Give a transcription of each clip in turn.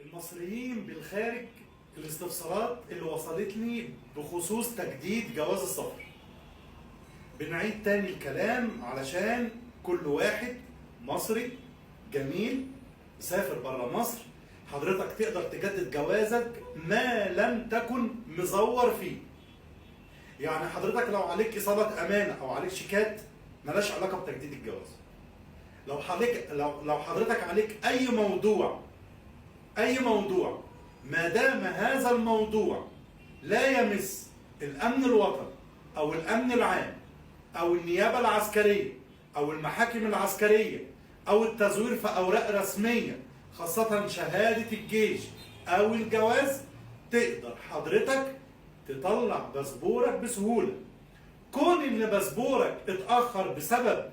المصريين بالخارج، الاستفسارات اللي وصلتني بخصوص تجديد جواز السفر. بنعيد تاني الكلام علشان كل واحد مصري جميل سافر بره مصر، حضرتك تقدر تجدد جوازك ما لم تكن مزور فيه. يعني حضرتك لو عليك إصابة أمانة أو عليك شيكات ملاش علاقة بتجديد الجواز. لو حضرتك عليك أي موضوع ما دام هذا الموضوع لا يمس الأمن الوطني أو الأمن العام أو النيابة العسكرية أو المحاكم العسكرية أو التزوير في أوراق رسمية خاصة شهادة الجيش أو الجواز، تقدر حضرتك تطلع باسبورك بسهولة. كون إن باسبورك اتأخر بسبب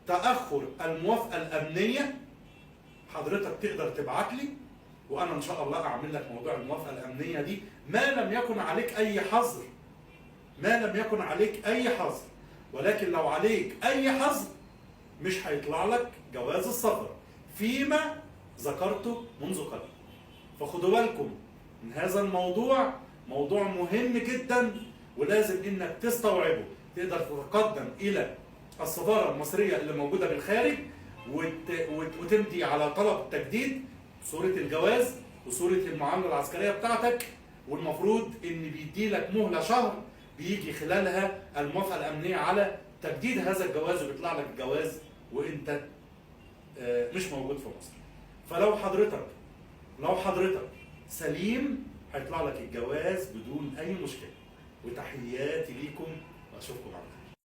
تأخر الموافقة الأمنية، حضرتك تقدر تبعت لي وأنا إن شاء الله أعمل لك موضوع الموافقة الأمنية دي ما لم يكن عليك أي حظر. ولكن لو عليك أي حظر مش هيطلع لك جواز السفر فيما ذكرته منذ قليل. فخدوا بالكم من هذا الموضوع، موضوع مهم جدا ولازم انك تستوعبه. تقدر تتقدم الى السفارة المصرية اللي موجودة بالخارج وتمضي على طلب تجديد صورة الجواز وصورة المعاملة العسكرية بتاعتك، والمفروض ان بيدي لك مهلة شهر بيجي خلالها الموافقة الأمنية على تجديد هذا الجواز وبيطلع لك الجواز وانت مش موجود في مصر. فلو حضرتك سليم هيطلع لك الجواز بدون اي مشكلة. وتحياتي ليكم واشوفكم على خير.